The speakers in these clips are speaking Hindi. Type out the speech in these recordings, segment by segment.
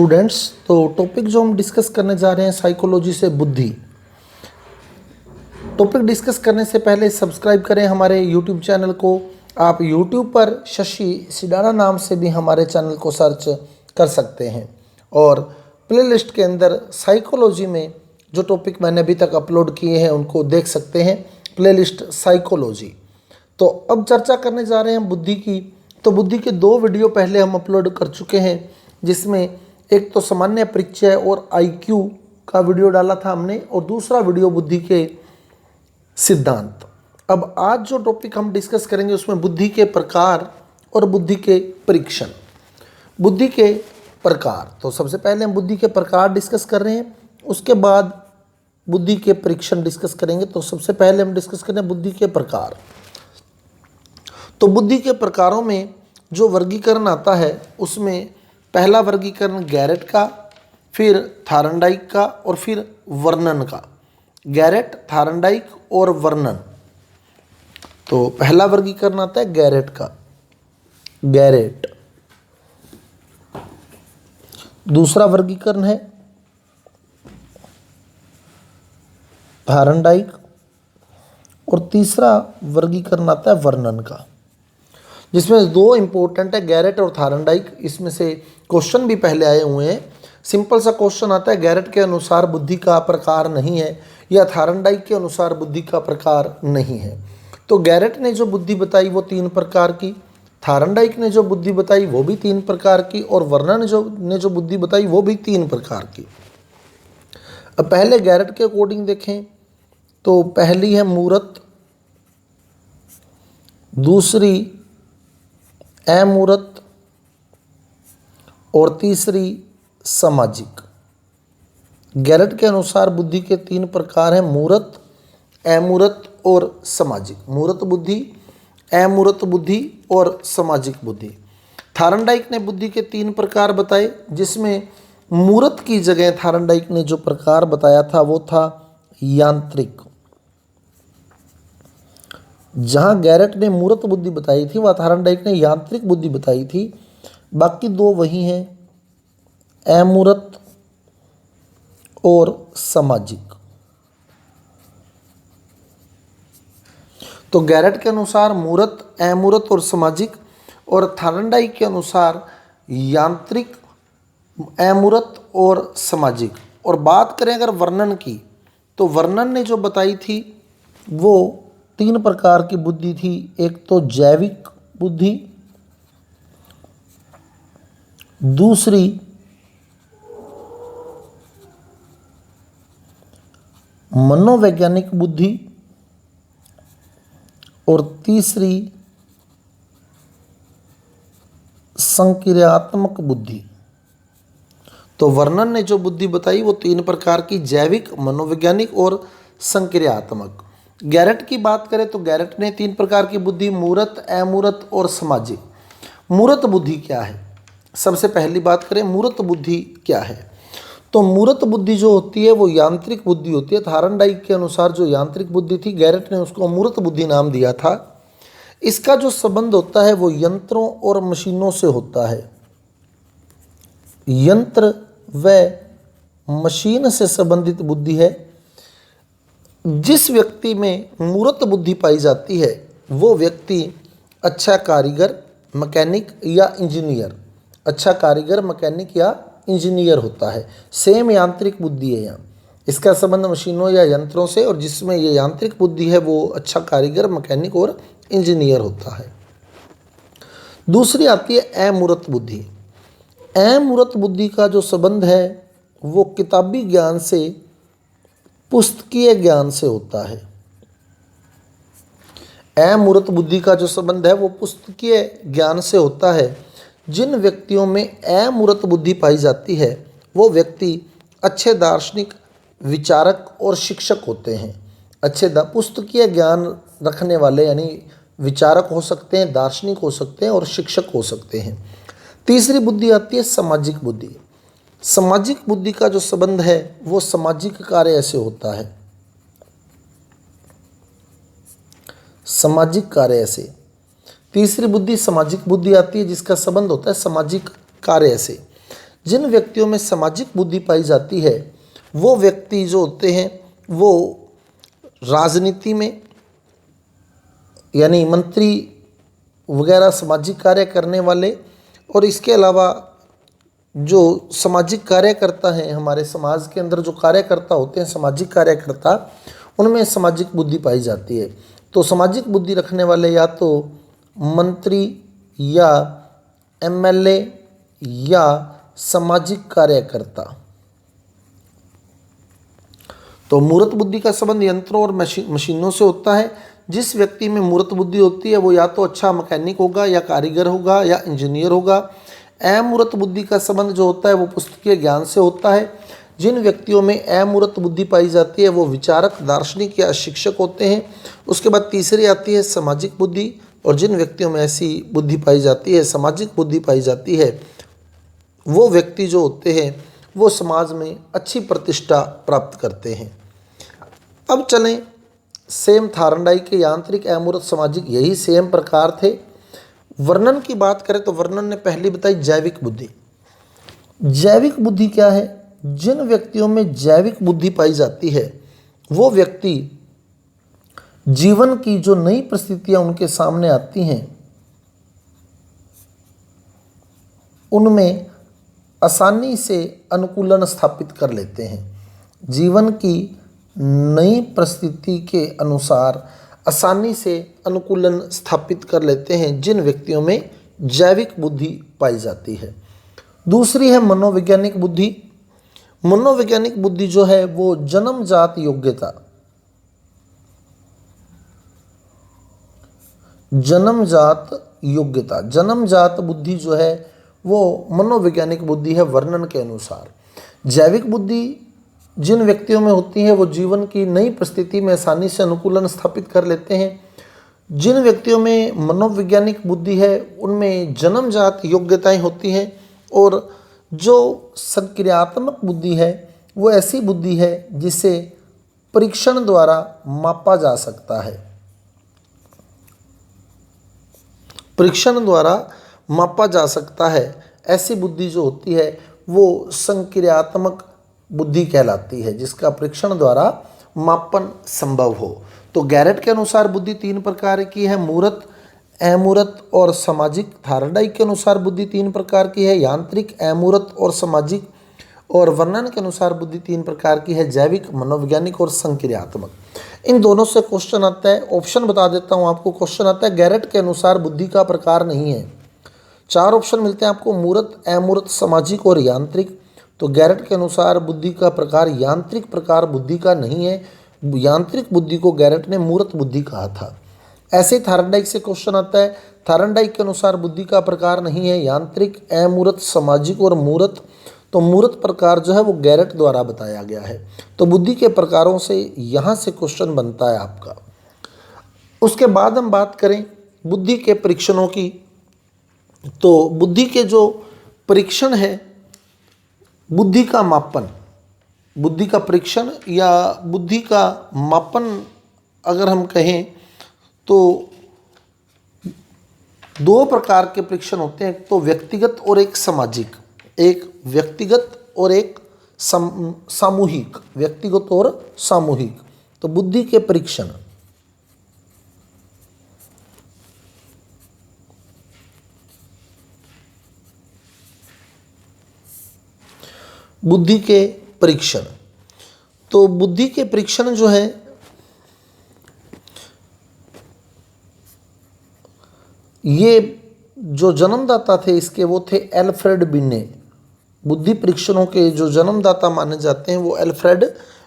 स्टूडेंट्स, तो टॉपिक जो हम डिस्कस करने जा रहे हैं साइकोलॉजी से बुद्धि। टॉपिक डिस्कस करने से पहले सब्सक्राइब करें हमारे यूट्यूब चैनल को। आप यूट्यूब पर शशि सिडाना नाम से भी हमारे चैनल को सर्च कर सकते हैं और प्लेलिस्ट के अंदर साइकोलॉजी में जो टॉपिक मैंने अभी तक अपलोड किए हैं उनको देख सकते हैं, प्लेलिस्ट साइकोलॉजी। तो अब चर्चा करने जा रहे हैं बुद्धि की। तो बुद्धि के 2 वीडियो पहले हम अपलोड कर चुके हैं, जिसमें एक तो सामान्य परिचय और आईक्यू का वीडियो डाला था हमने, और दूसरा वीडियो बुद्धि के सिद्धांत। अब आज जो टॉपिक हम डिस्कस करेंगे उसमें बुद्धि के प्रकार और बुद्धि के परीक्षण। बुद्धि के प्रकार, तो सबसे पहले हम बुद्धि के प्रकार डिस्कस कर रहे हैं, उसके बाद बुद्धि के परीक्षण डिस्कस करेंगे। तो सबसे पहले हम डिस्कस करें बुद्धि के प्रकार। तो बुद्धि के प्रकारों में जो वर्गीकरण आता है उसमें पहला वर्गीकरण गैरेट का, फिर थार्नडाइक का और फिर वर्नन का। गैरेट, थार्नडाइक और वर्नन। तो पहला वर्गीकरण आता है गैरेट का, गैरेट। दूसरा वर्गीकरण है थार्नडाइक और तीसरा वर्गीकरण आता है वर्नन का, जिसमें 2 इंपॉर्टेंट है, गैरेट और थार्नडाइक। इसमें से क्वेश्चन भी पहले आए हुए हैं। सिंपल सा क्वेश्चन आता है, गैरेट के अनुसार बुद्धि का प्रकार नहीं है या थार्नडाइक के अनुसार बुद्धि का प्रकार नहीं है। तो गैरेट ने जो बुद्धि बताई वो 3 प्रकार की, थार्नडाइक ने जो बुद्धि बताई वो भी 3 प्रकार की, और वर्नन ने जो बुद्धि बताई वो भी 3 प्रकार की। अब पहले गैरेट के अकॉर्डिंग देखें तो पहली है मूर्त, दूसरी अमूर्त और तीसरी सामाजिक। गैरेट के अनुसार बुद्धि के 3 प्रकार हैं, मूर्त, अमूर्त और सामाजिक। मूर्त बुद्धि, अमूर्त बुद्धि और सामाजिक बुद्धि। थार्नडाइक ने बुद्धि के 3 प्रकार बताए, जिसमें मूर्त की जगह थार्नडाइक ने जो प्रकार बताया था वो था यांत्रिक। जहां गैरेट ने मूर्त बुद्धि बताई थी वह थार्नडाइक ने यांत्रिक बुद्धि बताई थी। बाकी 2 वही हैं, अमूर्त और सामाजिक। तो गैरेट के अनुसार मूर्त, अमूर्त और सामाजिक, और थार्नडाइक के अनुसार यांत्रिक, अमूर्त और सामाजिक। और बात करें अगर वर्णन की, तो वर्णन ने जो बताई थी वो 3 प्रकार की बुद्धि थी। एक तो जैविक बुद्धि, दूसरी मनोवैज्ञानिक बुद्धि और तीसरी संक्रियात्मक बुद्धि। तो वर्णन ने जो बुद्धि बताई वो 3 प्रकार की, जैविक, मनोवैज्ञानिक और संक्रियात्मक। गैरेट की बात करें तो गैरेट ने 3 प्रकार की बुद्धि, मूर्त, अमूर्त और सामाजिक। मूर्त बुद्धि क्या है? सबसे पहली बात करें मूर्त बुद्धि क्या है। तो मूर्त बुद्धि जो होती है वो यांत्रिक बुद्धि होती है। थार्नडाइक के अनुसार जो यांत्रिक बुद्धि थी, गैरेट ने उसको मूर्त बुद्धि नाम दिया था। इसका जो संबंध होता है वो यंत्रों और मशीनों से होता है। यंत्र व मशीन से संबंधित बुद्धि है। जिस व्यक्ति में मूर्त बुद्धि पाई जाती है वो व्यक्ति अच्छा कारीगर, मैकेनिक या इंजीनियर, अच्छा कारीगर, मैकेनिक या इंजीनियर होता है। सेम यांत्रिक बुद्धि है यहाँ, इसका संबंध मशीनों या यंत्रों से, और जिसमें ये यांत्रिक बुद्धि है वो अच्छा कारीगर, मैकेनिक और इंजीनियर होता है। दूसरी आती है अमूर्त बुद्धि। अमूर्त बुद्धि का जो संबंध है वो किताबी ज्ञान से, पुस्तकीय ज्ञान से होता है। अमूर्त बुद्धि का जो संबंध है वो पुस्तकीय ज्ञान से होता है। जिन व्यक्तियों में अमूर्त बुद्धि पाई जाती है वो व्यक्ति अच्छे दार्शनिक, विचारक और शिक्षक होते हैं। अच्छे पुस्तकीय ज्ञान रखने वाले यानी विचारक हो सकते हैं, दार्शनिक हो सकते हैं और शिक्षक हो सकते हैं। तीसरी बुद्धि आती है सामाजिक बुद्धि। सामाजिक बुद्धि का जो संबंध है वो सामाजिक कार्य से होता है। सामाजिक कार्य से। तीसरी बुद्धि सामाजिक बुद्धि आती है जिसका संबंध होता है सामाजिक कार्य से। जिन व्यक्तियों में सामाजिक बुद्धि पाई जाती है वो व्यक्ति जो होते हैं वो राजनीति में यानी मंत्री वगैरह सामाजिक कार्य करने वाले, और इसके अलावा जो सामाजिक कार्यकर्ता हैं, हमारे समाज के अंदर जो कार्यकर्ता होते हैं सामाजिक कार्यकर्ता, उनमें सामाजिक बुद्धि पाई जाती है। तो सामाजिक बुद्धि रखने वाले या तो मंत्री या एमएलए या सामाजिक कार्यकर्ता। तो मूर्त बुद्धि का संबंध यंत्रों और मशीनों से होता है। जिस व्यक्ति में मूर्त बुद्धि होती है वो या तो अच्छा मैकेनिक होगा या कारीगर होगा या इंजीनियर होगा। अमूर्त बुद्धि का संबंध जो होता है वो पुस्तकीय ज्ञान से होता है। जिन व्यक्तियों में अमूर्त बुद्धि पाई जाती है वो विचारक, दार्शनिक या शिक्षक होते हैं। उसके बाद तीसरी आती है सामाजिक बुद्धि, और जिन व्यक्तियों में ऐसी बुद्धि पाई जाती है, सामाजिक बुद्धि पाई जाती है, वो व्यक्ति जो होते हैं वो समाज में अच्छी प्रतिष्ठा प्राप्त करते हैं। अब चलें सेम थार्नडाइक के यांत्रिक, अमूर्त, सामाजिक, यही सेम प्रकार थे। वर्णन की बात करें तो वर्णन ने पहली बताई जैविक बुद्धि। जैविक बुद्धि क्या है? जिन व्यक्तियों में जैविक बुद्धि पाई जाती है वो व्यक्ति जीवन की जो नई परिस्थितियां उनके सामने आती हैं उनमें आसानी से अनुकूलन स्थापित कर लेते हैं। जीवन की नई परिस्थिति के अनुसार आसानी से अनुकूलन स्थापित कर लेते हैं जिन व्यक्तियों में जैविक बुद्धि पाई जाती है। दूसरी है मनोवैज्ञानिक बुद्धि। मनोवैज्ञानिक बुद्धि जो है वो जन्मजात योग्यता, जन्मजात बुद्धि जो है वो मनोवैज्ञानिक बुद्धि है वर्णन के अनुसार। जैविक बुद्धि जिन व्यक्तियों में होती है वो जीवन की नई परिस्थिति में आसानी से अनुकूलन स्थापित कर लेते हैं। जिन व्यक्तियों में मनोवैज्ञानिक बुद्धि है उनमें जन्मजात योग्यताएं होती हैं, और जो संक्रियात्मक बुद्धि है वो ऐसी बुद्धि है जिसे परीक्षण द्वारा मापा जा सकता है। परीक्षण द्वारा मापा जा सकता है, ऐसी बुद्धि जो होती है वो संक्रियात्मक बुद्धि कहलाती है, जिसका परीक्षण द्वारा मापन संभव हो। तो गैरेट के अनुसार बुद्धि 3 प्रकार की है, मूर्त, अमूर्त और सामाजिक। थार्नडाइक के अनुसार बुद्धि 3 प्रकार की है, यांत्रिक, अमूर्त और सामाजिक। और वर्णन के अनुसार बुद्धि 3 प्रकार की है, जैविक, मनोवैज्ञानिक और संक्रियात्मक। इन दोनों से क्वेश्चन आता है। ऑप्शन बता देता हूँ आपको। क्वेश्चन आता है गैरेट के अनुसार बुद्धि का प्रकार नहीं है। 4 ऑप्शन मिलते हैं आपको, मूर्त, अमूर्त, सामाजिक और यांत्रिक। तो गैरेट के अनुसार बुद्धि का प्रकार यांत्रिक प्रकार बुद्धि का नहीं है। यांत्रिक बुद्धि को गैरेट ने मूर्त बुद्धि कहा था। ऐसे ही थार्नडाइक से क्वेश्चन आता है। थार्नडाइक के अनुसार बुद्धि का प्रकार नहीं है यांत्रिक, अमूर्त, सामाजिक और मूर्त। तो मूर्त प्रकार जो है वो गैरेट द्वारा बताया गया है। तो बुद्धि के प्रकारों से यहाँ से क्वेश्चन बनता है आपका। उसके बाद हम बात करें बुद्धि के परीक्षणों की। तो बुद्धि के जो परीक्षण है, बुद्धि का मापन, बुद्धि का परीक्षण या बुद्धि का मापन अगर हम कहें तो 2 प्रकार के परीक्षण होते हैं। एक तो व्यक्तिगत और एक सामाजिक। एक व्यक्तिगत और एक सामूहिक। व्यक्तिगत और सामूहिक। तो बुद्धि के परीक्षण, बुद्धि के परीक्षण। तो बुद्धि के परीक्षण जो है ये जो जन्मदाता थे इसके वो थे एल्फ्रेड बिने। बुद्धि परीक्षणों के जो जन्मदाता माने जाते हैं वो एल्फ्रेड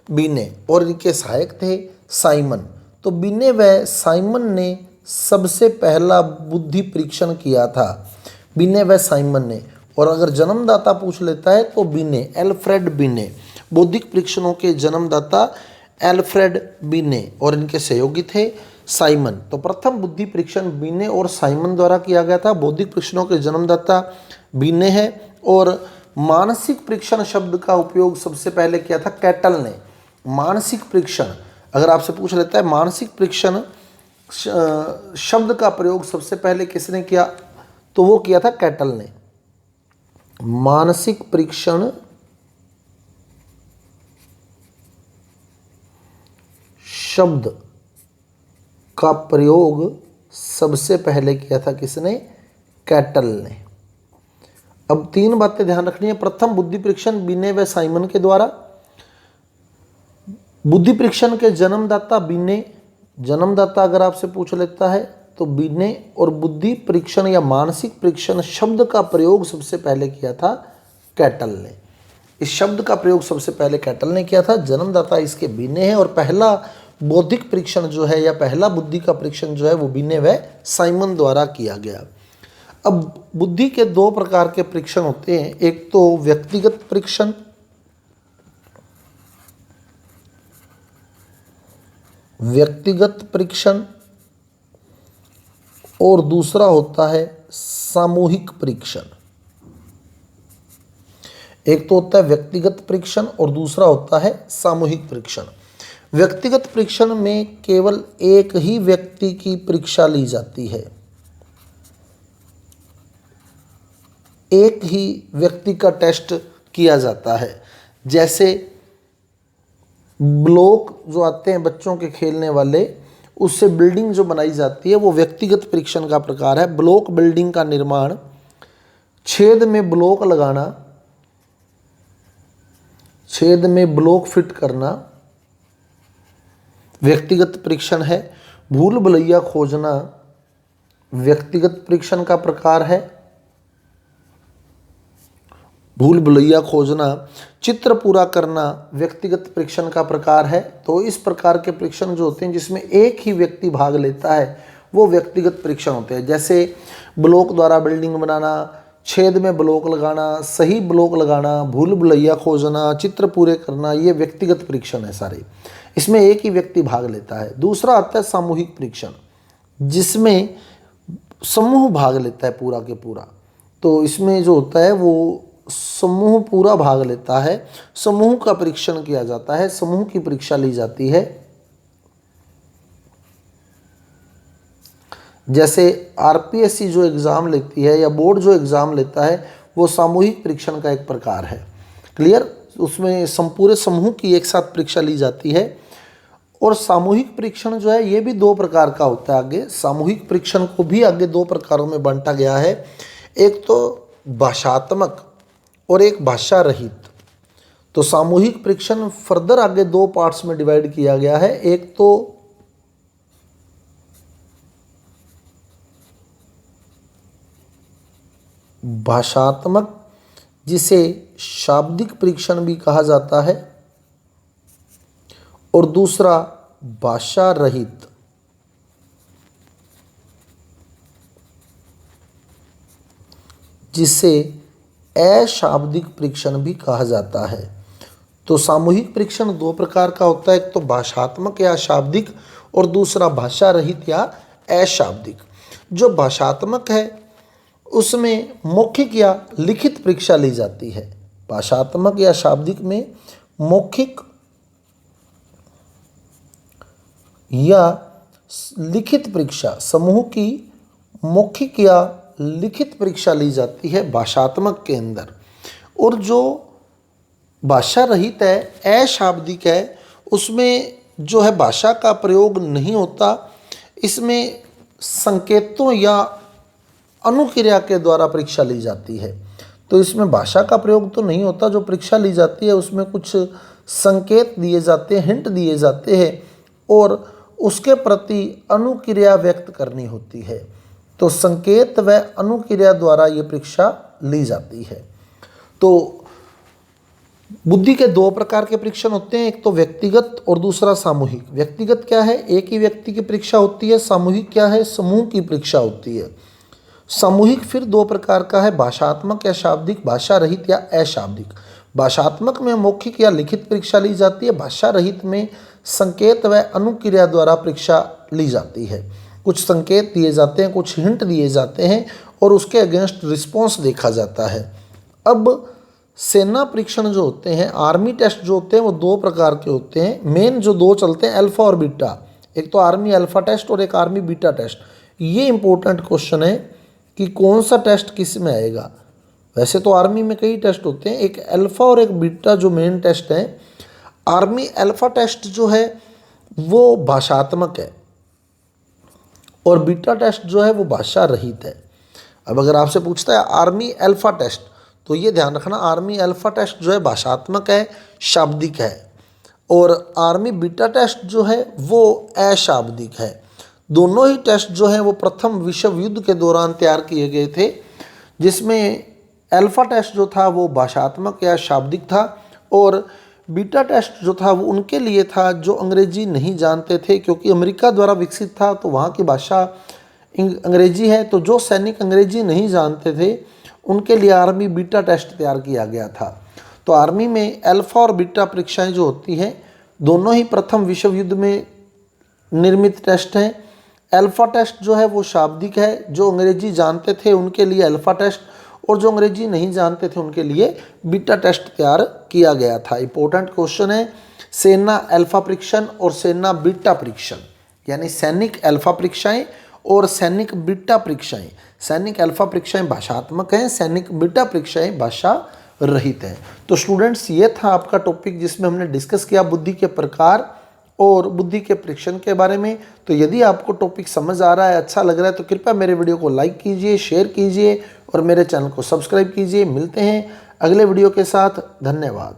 बिने, और इनके सहायक थे साइमन। तो बिने व साइमन ने सबसे पहला बुद्धि परीक्षण किया था, बिने व साइमन ने। और अगर जन्मदाता पूछ लेता है तो बिने, एल्फ्रेड बिने। बौद्धिक परीक्षणों के जन्मदाता एल्फ्रेड बिने और इनके सहयोगी थे साइमन। तो प्रथम बुद्धि परीक्षण बिने और साइमन द्वारा किया गया था। बौद्धिक परीक्षणों के जन्मदाता बिने है। और मानसिक परीक्षण शब्द का उपयोग सबसे पहले किया था कैटल ने। मानसिक परीक्षण अगर आपसे पूछ लेता है मानसिक परीक्षण शब्द का प्रयोग सबसे पहले किसने किया, तो वो किया था कैटल ने। मानसिक परीक्षण शब्द का प्रयोग सबसे पहले किया था किसने? कैटल ने। अब 3 बातें ध्यान रखनी है। प्रथम, बुद्धि परीक्षण बिने व साइमन के द्वारा। बुद्धि परीक्षण के जन्मदाता बिने, जन्मदाता अगर आपसे पूछ लेता है तो बिने, और बुद्धि परीक्षण या मानसिक परीक्षण शब्द का प्रयोग सबसे पहले किया था कैटल ने। इस शब्द का प्रयोग सबसे पहले कैटल ने किया था, जन्मदाता इसके बिने है, और पहला बौद्धिक परीक्षण जो है या पहला बुद्धि का परीक्षण जो है वो बिने व साइमन द्वारा किया गया। अब बुद्धि के 2 प्रकार के परीक्षण होते हैं, एक तो व्यक्तिगत परीक्षण, और दूसरा होता है सामूहिक परीक्षण। एक तो होता है व्यक्तिगत परीक्षण और दूसरा होता है सामूहिक परीक्षण। व्यक्तिगत परीक्षण में केवल एक ही व्यक्ति की परीक्षा ली जाती है, एक ही व्यक्ति का टेस्ट किया जाता है। जैसे ब्लॉक जो आते हैं बच्चों के खेलने वाले, उससे बिल्डिंग जो बनाई जाती है वो व्यक्तिगत परीक्षण का प्रकार है। ब्लॉक बिल्डिंग का निर्माण, छेद में ब्लॉक लगाना, छेद में ब्लॉक फिट करना व्यक्तिगत परीक्षण है। भूल भुलैया खोजना व्यक्तिगत परीक्षण का प्रकार है। भूल भुलैया खोजना, चित्र पूरा करना व्यक्तिगत परीक्षण का प्रकार है। तो इस प्रकार के परीक्षण जो होते हैं जिसमें एक ही व्यक्ति भाग लेता है वो व्यक्तिगत परीक्षण होते हैं। जैसे ब्लॉक द्वारा बिल्डिंग बनाना, छेद में ब्लॉक लगाना, सही ब्लॉक लगाना, भूल भुलैया खोजना, चित्र पूरे करना, ये व्यक्तिगत परीक्षण है सारे, इसमें एक ही व्यक्ति भाग लेता है। दूसरा आता है सामूहिक परीक्षण, जिसमें समूह भाग लेता है पूरा के पूरा। तो इसमें जो होता है वो समूह पूरा भाग लेता है, समूह का परीक्षण किया जाता है, समूह की परीक्षा ली जाती है। जैसे आरपीएससी जो एग्ज़ाम लेती है या बोर्ड जो एग्ज़ाम लेता है वो सामूहिक परीक्षण का एक प्रकार है। क्लियर? उसमें पूरे समूह की एक साथ परीक्षा ली जाती है। और सामूहिक परीक्षण जो है ये भी 2 प्रकार का होता है। आगे सामूहिक परीक्षण को भी आगे 2 प्रकारों में बांटा गया है, एक तो भाषात्मक और एक भाषा रहित। तो सामूहिक परीक्षण फर्दर आगे 2 पार्ट्स में डिवाइड किया गया है। एक तो भाषात्मक, जिसे शाब्दिक परीक्षण भी कहा जाता है, और दूसरा भाषा रहित, जिसे अशाब्दिक परीक्षण भी कहा जाता है। तो सामूहिक परीक्षण 2 प्रकार का होता है, एक तो भाषात्मक या शाब्दिक और दूसरा भाषा रहित या अशाब्दिक। जो भाषात्मक है उसमें मौखिक या लिखित परीक्षा ली जाती है। भाषात्मक या शाब्दिक में मौखिक या लिखित परीक्षा, समूह की मौखिक या लिखित परीक्षा ली जाती है भाषात्मक के अंदर। और जो भाषा रहित है, अशाब्दिक है, उसमें जो है भाषा का प्रयोग नहीं होता। इसमें संकेतों या अनुक्रिया के द्वारा परीक्षा ली जाती है। तो इसमें भाषा का प्रयोग तो नहीं होता। जो परीक्षा ली जाती है उसमें कुछ संकेत दिए जाते हैं, हिंट दिए जाते हैं, और उसके प्रति अनुक्रिया व्यक्त करनी होती है। तो संकेत व अनुक्रिया द्वारा ये परीक्षा ली जाती है। तो बुद्धि के 2 प्रकार के परीक्षण होते हैं, एक तो व्यक्तिगत और दूसरा सामूहिक। व्यक्तिगत क्या है? एक ही व्यक्ति की परीक्षा होती है। सामूहिक क्या है? समूह की परीक्षा होती है। सामूहिक फिर 2 प्रकार का है, भाषात्मक या शाब्दिक, भाषा रहित या अशाब्दिक। भाषात्मक में मौखिक या लिखित परीक्षा ली जाती है, भाषा रहित में संकेत व अनुक्रिया द्वारा परीक्षा ली जाती है। कुछ संकेत दिए जाते हैं, कुछ हिंट दिए जाते हैं और उसके अगेंस्ट रिस्पॉन्स देखा जाता है। अब सेना परीक्षण जो होते हैं, आर्मी टेस्ट जो होते हैं, वो 2 प्रकार के होते हैं। मेन जो 2 चलते हैं, अल्फा और बीटा। एक तो आर्मी अल्फा टेस्ट और एक आर्मी बीटा टेस्ट। ये इंपॉर्टेंट क्वेश्चन है कि कौन सा टेस्ट किस में आएगा। वैसे तो आर्मी में कई टेस्ट होते हैं, एक अल्फ़ा और एक बीटा जो मेन टेस्ट हैं। आर्मी अल्फ़ा टेस्ट जो है वो भाषात्मक है और बीटा टेस्ट जो है वो भाषा रहित है। अब अगर आपसे पूछता है आर्मी अल्फ़ा टेस्ट, तो ये ध्यान रखना, आर्मी अल्फ़ा टेस्ट जो है भाषात्मक है, शाब्दिक है, और आर्मी बीटा टेस्ट जो है वो अशाब्दिक है। दोनों ही टेस्ट जो हैं वो प्रथम विश्व युद्ध के दौरान तैयार किए गए थे, जिसमें अल्फ़ा टेस्ट जो था वो भाषात्मक या शाब्दिक था और बीटा टेस्ट जो था वो उनके लिए था जो अंग्रेजी नहीं जानते थे, क्योंकि अमेरिका द्वारा विकसित था तो वहाँ की भाषा अंग्रेजी है। तो जो सैनिक अंग्रेजी नहीं जानते थे उनके लिए आर्मी बीटा टेस्ट तैयार किया गया था। तो आर्मी में अल्फ़ा और बीटा परीक्षाएं जो होती हैं दोनों ही प्रथम विश्व युद्ध में निर्मित टेस्ट हैं। अल्फ़ा टेस्ट जो है वो शाब्दिक है, जो अंग्रेजी जानते थे उनके लिए अल्फ़ा टेस्ट और जो अंग्रेजी नहीं जानते थे उनके लिए बीटा टेस्ट तैयार किया गया था। इंपॉर्टेंट क्वेश्चन है, सेना अल्फ़ा परीक्षण और सेना बीटा परीक्षण, यानी सैनिक अल्फ़ा परीक्षाएं और सैनिक बीटा परीक्षाएं। सैनिक अल्फ़ा परीक्षाएं भाषात्मक हैं, सैनिक बीटा परीक्षाएं भाषा रहित हैं। तो स्टूडेंट्स, ये था आपका टॉपिक जिसमें हमने डिस्कस किया बुद्धि के प्रकार और बुद्धि के परीक्षण के बारे में। तो यदि आपको टॉपिक समझ आ रहा है, अच्छा लग रहा है, तो कृपया मेरे वीडियो को लाइक कीजिए, शेयर कीजिए और मेरे चैनल को सब्सक्राइब कीजिए। मिलते हैं अगले वीडियो के साथ। धन्यवाद।